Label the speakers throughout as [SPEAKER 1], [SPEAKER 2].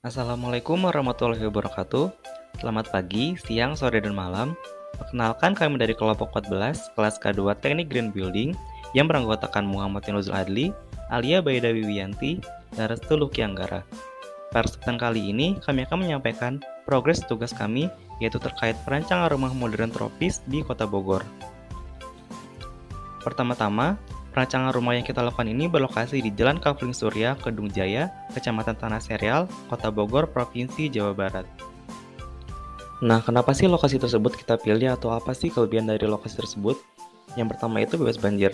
[SPEAKER 1] Assalamualaikum warahmatullahi wabarakatuh. Selamat pagi, siang, sore, dan malam. Perkenalkan kami dari kelompok 14, kelas K2 Teknik Green Building yang beranggotakan Muhammad Yunuzul Adli, Alia Baidawi Wiyanti, dan Restu Luki Anggara. Pada kesempatan kali ini, kami akan menyampaikan progres tugas kami, yaitu terkait perancangan rumah modern tropis di Kota Bogor. Pertama-tama, perancangan rumah yang kita lakukan ini berlokasi di Jalan Kavling Surya, Kedung Jaya, Kecamatan Tanah Serial, Kota Bogor, Provinsi Jawa Barat. Nah, kenapa sih lokasi tersebut kita pilih atau apa sih kelebihan dari lokasi tersebut? Yang pertama itu bebas banjir.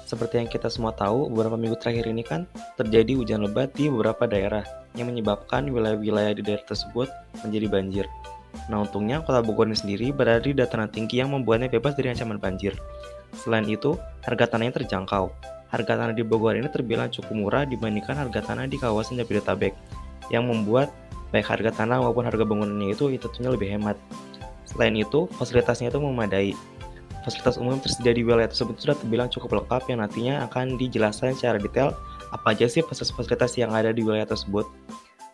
[SPEAKER 1] Seperti yang kita semua tahu, beberapa minggu terakhir ini kan terjadi hujan lebat di beberapa daerah yang menyebabkan wilayah-wilayah di daerah tersebut menjadi banjir. Nah, untungnya Kota Bogor ini sendiri berada di dataran tinggi yang membuatnya bebas dari ancaman banjir. Selain itu, harga tanahnya terjangkau. Harga tanah di Bogor ini terbilang cukup murah dibandingkan harga tanah di kawasan Jabodetabek, yang membuat baik harga tanah maupun harga bangunannya itu tentunya lebih hemat. Selain itu, fasilitasnya itu memadai. Fasilitas umum yang tersedia di wilayah tersebut sudah terbilang cukup lengkap yang nantinya akan dijelaskan secara detail apa aja sih fasilitas yang ada di wilayah tersebut.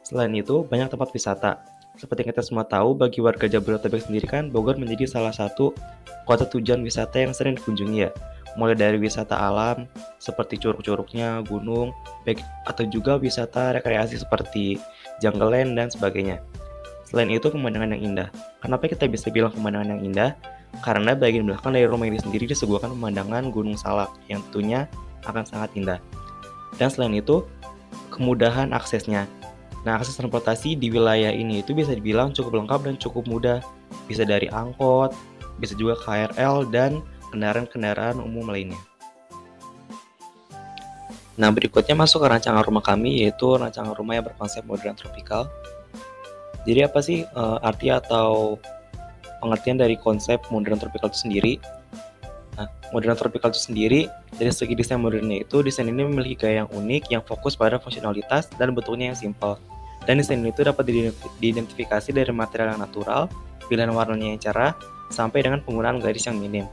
[SPEAKER 1] Selain itu, banyak tempat wisata. Seperti yang kita semua tahu, bagi warga Jabodetabek sendiri kan, Bogor menjadi salah satu kota tujuan wisata yang sering dikunjungi ya. Mulai dari wisata alam, seperti curug-curugnya, gunung, baik atau juga wisata rekreasi seperti jungle land dan sebagainya. Selain itu, pemandangan yang indah. Kenapa kita bisa bilang pemandangan yang indah? Karena bagian belakang dari rumah ini sendiri disuguhkan pemandangan Gunung Salak yang tentunya akan sangat indah. Dan selain itu, kemudahan aksesnya. Nah, akses transportasi di wilayah ini itu bisa dibilang cukup lengkap dan cukup mudah. Bisa dari angkot, bisa juga KRL, dan kendaraan-kendaraan umum lainnya. Nah, berikutnya masuk ke rancangan rumah kami, yaitu rancangan rumah yang berkonsep modern tropikal. Jadi apa sih arti atau pengertian dari konsep modern tropikal itu sendiri? Nah, modern tropikal itu sendiri, dari segi desain modernnya itu, desain ini memiliki gaya yang unik, yang fokus pada fungsionalitas dan bentuknya yang simpel. Dan desain itu dapat diidentifikasi dari material yang natural, pilihan warnanya yang cerah, sampai dengan penggunaan garis yang minim.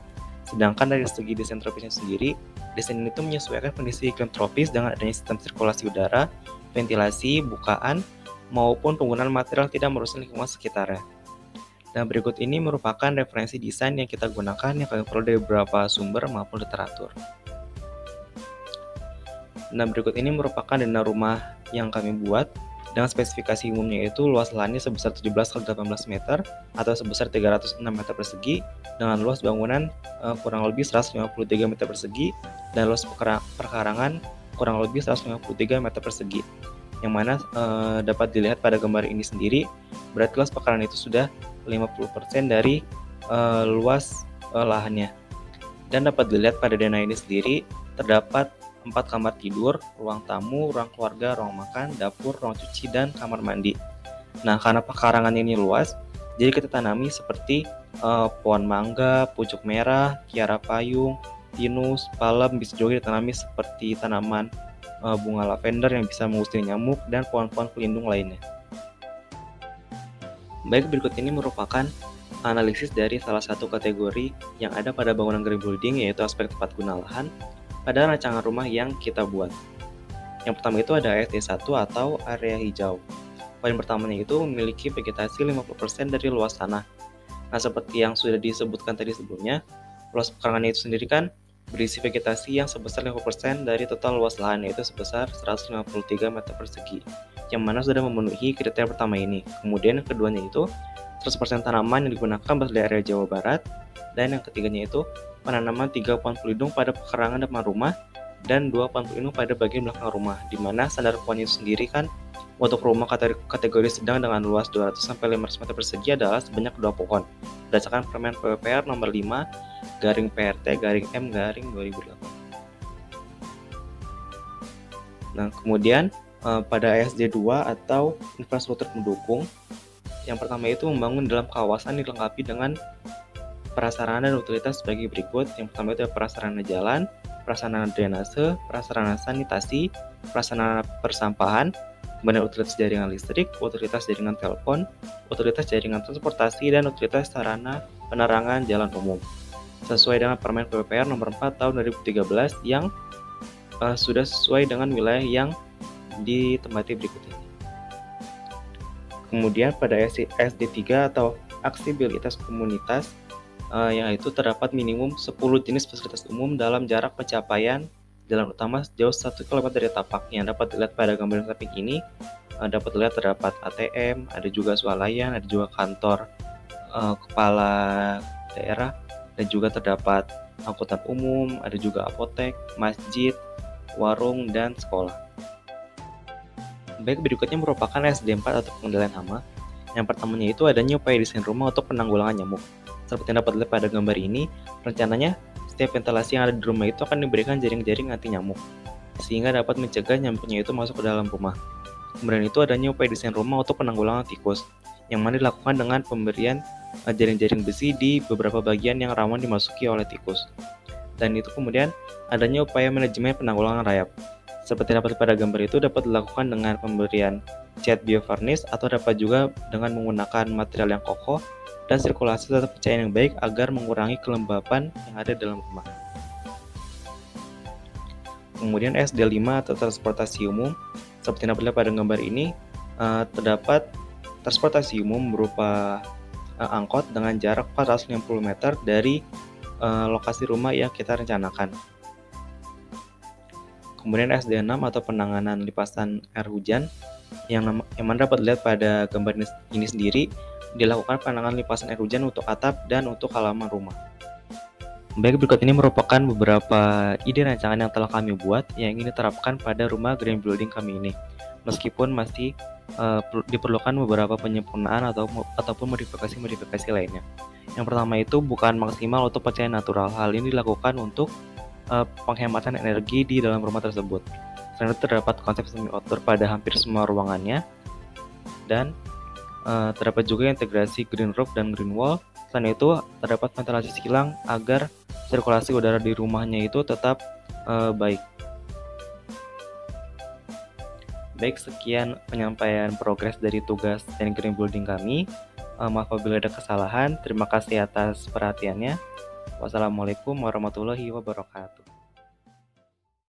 [SPEAKER 1] Sedangkan dari segi desain tropisnya sendiri, desain itu menyesuaikan kondisi iklim tropis dengan adanya sistem sirkulasi udara, ventilasi, bukaan, maupun penggunaan material tidak merusak lingkungan sekitarnya. Dan berikut ini merupakan referensi desain yang kita gunakan yang kami peroleh dari beberapa sumber maupun literatur. Dan berikut ini merupakan dana rumah yang kami buat dengan spesifikasi umumnya yaitu luas lahannya sebesar 17 x 18 meter atau sebesar 306 meter persegi dengan luas bangunan kurang lebih 153 meter persegi dan luas perkarangan kurang lebih 153 meter persegi. Yang mana dapat dilihat pada gambar ini sendiri, berarti luas perkarangan itu sudah 50% dari luas lahannya. Dan dapat dilihat pada dana ini sendiri terdapat 4 kamar tidur, ruang tamu, ruang keluarga, ruang makan, dapur, ruang cuci, dan kamar mandi. Nah, karena pekarangan ini luas, jadi kita tanami seperti pohon mangga, pucuk merah, kiara payung, pinus, palem, bisa juga ditanami seperti tanaman bunga lavender yang bisa mengusir nyamuk, dan pohon-pohon pelindung lainnya. Baik, berikut ini merupakan analisis dari salah satu kategori yang ada pada bangunan green building, yaitu aspek tepat guna lahan pada rancangan rumah yang kita buat. Yang pertama itu ada ASD1 atau area hijau. Poin pertamanya itu memiliki vegetasi 50% dari luas tanah. Nah, seperti yang sudah disebutkan tadi sebelumnya, luas pekarangan itu sendiri kan berisi vegetasi yang sebesar 50% dari total luas lahan, yaitu sebesar 153 meter persegi, yang mana sudah memenuhi kriteria pertama ini. Kemudian yang keduanya itu 100% tanaman yang digunakan berasal dari area Jawa Barat, dan yang ketiganya itu penanaman 3 pohon pelindung pada pekarangan depan rumah dan 2 pohon pelindung pada bagian belakang rumah, di mana standar pohonnya itu sendiri kan untuk rumah kategori sedang dengan luas 200-500 meter persegi adalah sebanyak 2 pohon berdasarkan Permen PUPR nomor 5/PRT/M/2008. Nah, kemudian pada ASD2 atau infrastruktur pendukung, yang pertama itu membangun dalam kawasan dilengkapi dengan prasarana dan utilitas sebagai berikut. Yang pertama itu prasarana jalan, prasarana drainase, prasarana sanitasi, prasarana persampahan, kemudian utilitas jaringan listrik, utilitas jaringan telepon, utilitas jaringan transportasi, dan utilitas sarana penerangan jalan umum. Sesuai dengan Permen PUPR nomor 4 tahun 2013 yang sudah sesuai dengan wilayah yang ditempati berikut ini. Kemudian pada SD 3 atau aksibilitas komunitas, yang itu terdapat minimum 10 jenis fasilitas umum dalam jarak pencapaian jalan utama sejauh 1 km dari tapak. Yang dapat dilihat pada gambar samping ini, dapat dilihat terdapat ATM, ada juga swalayan, ada juga kantor kepala daerah, dan juga terdapat angkutan umum, ada juga apotek, masjid, warung, dan sekolah. Baik, berikutnya merupakan SD 4 atau pengendalian hama. Yang pertamanya itu adanya upaya desain rumah untuk penanggulangan nyamuk. Seperti yang dapat dilihat pada gambar ini, rencananya setiap ventilasi yang ada di rumah itu akan diberikan jaring-jaring anti nyamuk, sehingga dapat mencegah nyamuknya itu masuk ke dalam rumah. Kemudian itu adanya upaya desain rumah untuk penanggulangan tikus, yang mana dilakukan dengan pemberian jaring-jaring besi di beberapa bagian yang rawan dimasuki oleh tikus. Dan itu kemudian adanya upaya manajemen penanggulangan rayap. Seperti dapat pada gambar itu dapat dilakukan dengan pemberian cat biovarnish atau dapat juga dengan menggunakan material yang kokoh dan sirkulasi tetap pencahayaan yang baik agar mengurangi kelembapan yang ada dalam rumah. Kemudian SD 5 atau transportasi umum. Seperti dapat pada gambar ini, terdapat transportasi umum berupa angkot dengan jarak 450 meter dari lokasi rumah yang kita rencanakan. Kemudian SD 6 atau penanganan lipasan air hujan, yang mana dapat dilihat pada gambar ini sendiri, dilakukan penanganan lipasan air hujan untuk atap dan untuk halaman rumah. Baik, berikut ini merupakan beberapa ide rancangan yang telah kami buat yang ingin diterapkan pada rumah green building kami ini. Meskipun masih diperlukan beberapa penyempurnaan ataupun modifikasi lainnya. Yang pertama itu bukan maksimal untuk pencahayaan natural. Hal ini dilakukan untuk penghematan energi di dalam rumah tersebut. Selain itu terdapat konsep semi outdoor pada hampir semua ruangannya, dan terdapat juga integrasi green roof dan green wall. Selain itu terdapat ventilasi silang agar sirkulasi udara di rumahnya itu tetap baik. Baik, sekian penyampaian progres dari tugas dan green building kami. Maaf apabila ada kesalahan. Terima kasih atas perhatiannya. Wassalamualaikum warahmatullahi wabarakatuh.